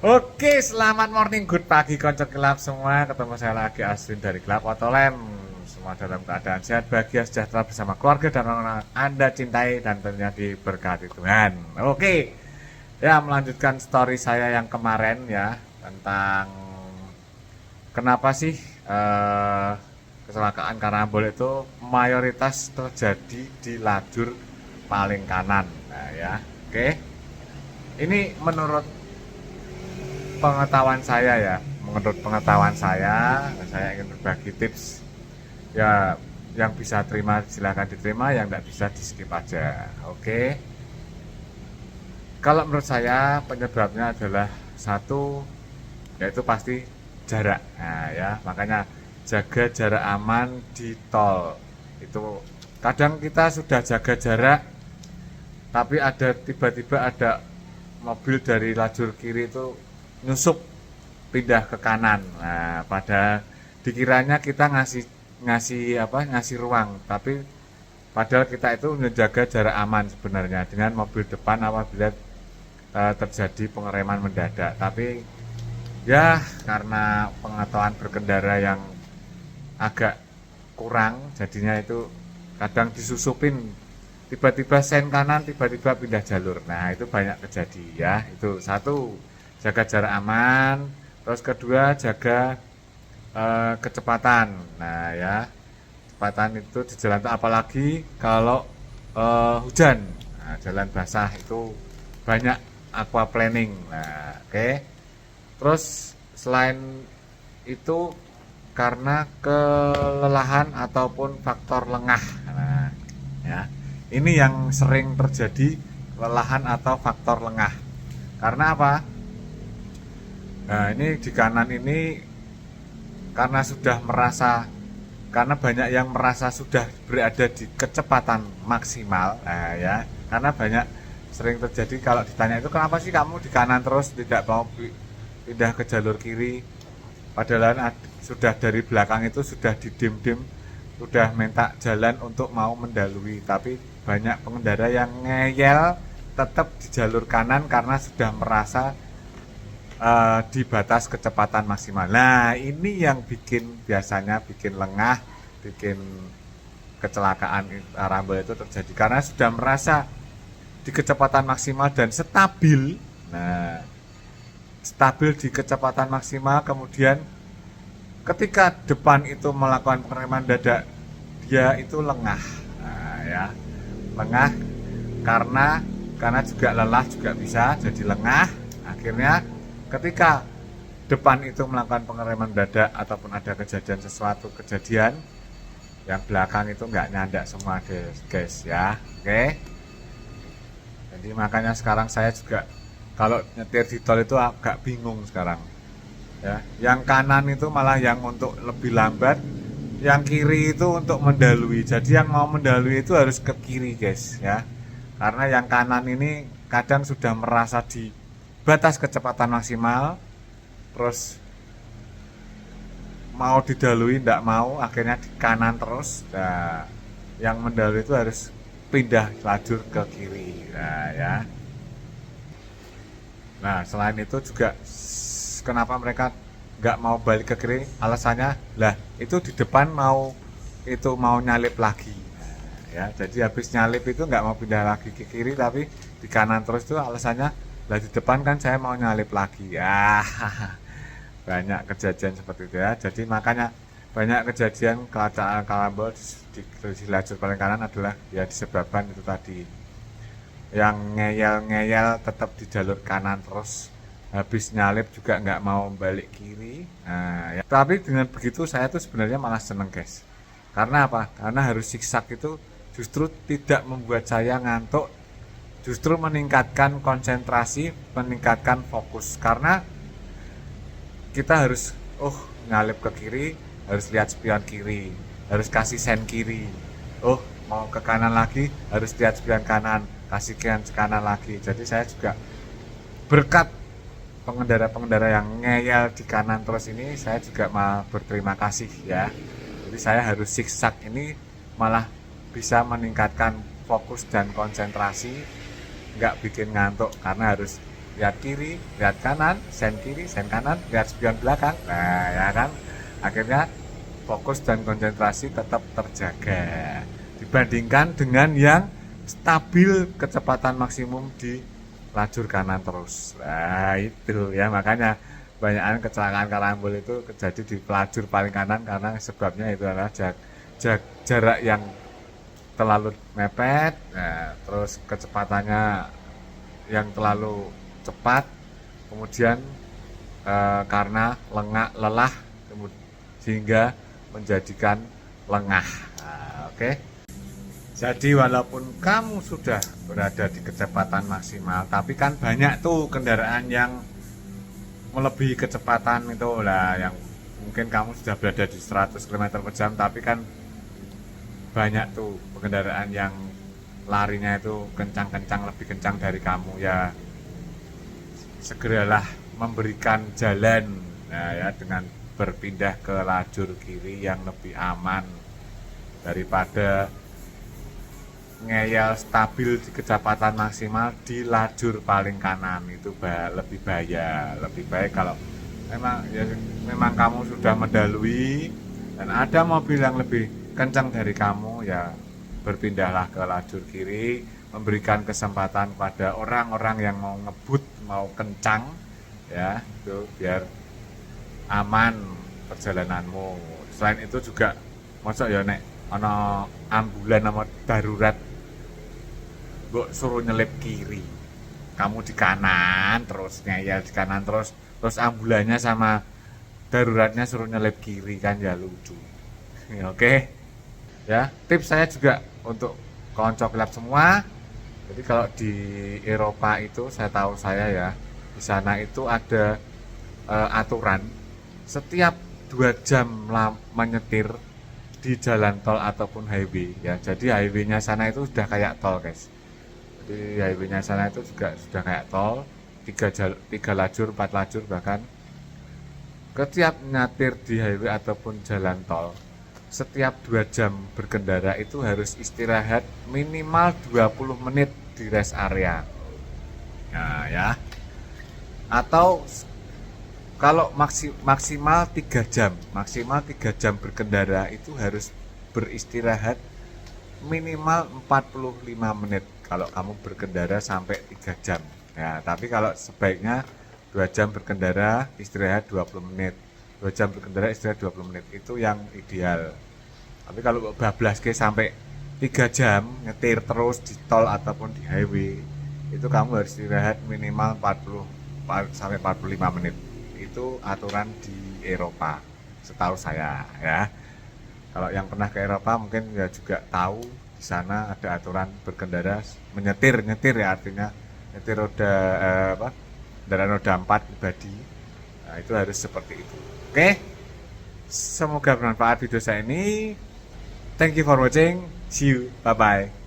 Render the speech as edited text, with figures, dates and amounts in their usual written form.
Oke, selamat morning, good pagi, konco gelap semua. Ketemu saya lagi, Aswin dari Gelap Otolem. Semua dalam keadaan sehat, bahagia, sejahtera bersama keluarga dan orang-orang Anda cintai dan tentunya diberkati Tuhan. Oke, ya melanjutkan story saya yang kemarin ya tentang kenapa sih kecelakaan karambol itu mayoritas terjadi di lajur paling kanan. Nah ya, oke. Ini menurut pengetahuan saya ingin berbagi tips ya, yang bisa terima silahkan diterima, yang tidak bisa di skip aja. Oke, kalau menurut saya penyebabnya adalah satu, yaitu pasti jarak. Nah ya, makanya jaga jarak aman di tol itu. Kadang kita sudah jaga jarak, tapi tiba-tiba ada mobil dari lajur kiri itu nyusup pindah ke kanan. Nah, pada dikiranya kita ngasih ruang, tapi padahal kita itu menjaga jarak aman sebenarnya dengan mobil depan apabila terjadi pengereman mendadak. Tapi ya karena pengetahuan berkendara yang agak kurang, jadinya itu kadang disusupin, tiba-tiba sen kanan, tiba-tiba pindah jalur. Nah itu banyak kejadian ya. Itu satu, jaga jarak aman. Terus kedua, jaga kecepatan. Nah ya, kecepatan itu di jalan, apalagi kalau hujan. Nah, jalan basah itu banyak aquaplaning. Nah oke. Terus selain itu karena kelelahan ataupun faktor lengah. Nah ya, ini yang sering terjadi, kelelahan atau faktor lengah. Karena apa? Nah, ini di kanan ini karena banyak yang merasa sudah berada di kecepatan maksimal. Nah, ya, karena banyak sering terjadi kalau ditanya itu, kenapa sih kamu di kanan terus tidak mau pindah ke jalur kiri? Padahal sudah dari belakang itu sudah didim-dim, sudah minta jalan untuk mau mendalui, tapi banyak pengendara yang ngeyel tetap di jalur kanan karena sudah merasa di batas kecepatan maksimal. Nah ini yang biasanya bikin lengah, bikin kecelakaan karambol itu terjadi karena sudah merasa di kecepatan maksimal dan stabil. Nah, stabil di kecepatan maksimal, kemudian ketika depan itu melakukan pengereman dadak, dia itu lengah. Nah, ya, lengah karena juga lelah, juga bisa jadi lengah. Akhirnya ketika depan itu melakukan pengereman dadak ataupun ada kejadian yang belakang itu nggak nyandak semua guys ya. Oke, jadi makanya sekarang saya juga kalau nyetir di tol itu agak bingung sekarang ya. Yang kanan itu malah yang untuk lebih lambat, yang kiri itu untuk mendalui. Jadi yang mau mendalui itu harus ke kiri guys ya, karena yang kanan ini kadang sudah merasa di batas kecepatan maksimal, terus mau didalui tidak mau, akhirnya di kanan terus. Nah, yang mendalui itu harus pindah lajur ke kiri. Nah ya, nah selain itu juga kenapa mereka nggak mau balik ke kiri, alasannya lah itu di depan mau nyalip lagi. Nah, ya, jadi habis nyalip itu nggak mau pindah lagi ke kiri, tapi di kanan terus, itu alasannya lah di depan kan saya mau nyalip lagi ya. Banyak kejadian seperti itu ya. Jadi makanya banyak kejadian kecelakaan karambol di lajur paling kanan adalah ya disebabkan itu tadi, yang ngeyel tetap di jalur kanan terus, habis nyalip juga nggak mau balik kiri. Nah, ya. Tapi dengan begitu saya tuh sebenarnya malah seneng guys. Karena apa? Karena harus zigzag itu justru tidak membuat saya ngantuk, justru meningkatkan konsentrasi, meningkatkan fokus. Karena kita harus nyalip ke kiri, harus lihat spion kiri, harus kasih sen kiri. Mau ke kanan lagi, harus lihat spion kanan, kasih kanan lagi. Jadi saya juga berkat pengendara-pengendara yang ngeyel di kanan terus ini, saya juga malah berterima kasih ya. Jadi saya harus zigzag ini malah bisa meningkatkan fokus dan konsentrasi, nggak bikin ngantuk karena harus lihat kiri, lihat kanan, sen kiri, sen kanan, lihat spion belakang. Nah, ya kan? Akhirnya fokus dan konsentrasi tetap terjaga. Dibandingkan dengan yang stabil kecepatan maksimum di lajur kanan terus. Nah, itu ya, makanya banyakan kecelakaan karambol itu terjadi di lajur paling kanan karena sebabnya itu adalah jarak yang terlalu mepet, nah, terus kecepatannya yang terlalu cepat, kemudian karena lelah, sehingga menjadikan lengah. Nah, oke. Jadi walaupun kamu sudah berada di kecepatan maksimal, tapi kan banyak tuh kendaraan yang melebihi kecepatan itu lah, yang mungkin kamu sudah berada di 100 km per jam, tapi kan banyak tuh kendaraan yang larinya itu kencang-kencang, lebih kencang dari kamu. Ya segeralah memberikan jalan, nah, ya, dengan berpindah ke lajur kiri yang lebih aman daripada ngeyel stabil di kecepatan maksimal di lajur paling kanan. Itu lebih bahaya. Lebih baik kalau memang kamu sudah mendahului dan ada mobil yang lebih kencang dari kamu, ya berpindahlah ke lajur kiri, memberikan kesempatan kepada orang-orang yang mau ngebut, mau kencang, ya, itu biar aman perjalananmu. Selain itu juga mosok ya nek ana ambulan sama darurat mbok suruh nyelip kiri, kamu di kanan terus ngeyel di kanan terus ambulannya sama daruratnya suruh nyelip kiri, kan ya lucu. Oke. Ya, tips saya juga untuk konco gelap semua. Jadi kalau di Eropa itu saya tahu ya, di sana itu ada aturan setiap 2 jam menyetir di jalan tol ataupun highway, ya. Jadi highway-nya sana itu sudah kayak tol, guys. Jadi highway-nya sana itu juga sudah kayak tol, 3 lajur, 4 lajur bahkan. Setiap nyetir di highway ataupun jalan tol, setiap 2 jam berkendara itu harus istirahat minimal 20 menit di rest area. Nah, ya. Atau kalau maksimal 3 jam, berkendara itu harus beristirahat minimal 45 menit kalau kamu berkendara sampai 3 jam. Ya, tapi kalau sebaiknya 2 jam berkendara, istirahat 20 menit. 2 jam berkendara, istirahat 20 menit. Itu yang ideal. Tapi kalau bablas ke sampai 3 jam nyetir terus di tol ataupun di highway, itu kamu harus istirahat minimal 40 sampai 45 menit. Itu aturan di Eropa, setahu saya, ya. Kalau yang pernah ke Eropa mungkin ya juga tahu di sana ada aturan berkendara nyetir ya, artinya nyetir kendaraan roda 4 pribadi. Nah, itu harus seperti itu. Oke. Semoga bermanfaat video saya ini. Thank you for watching. See you. Bye bye.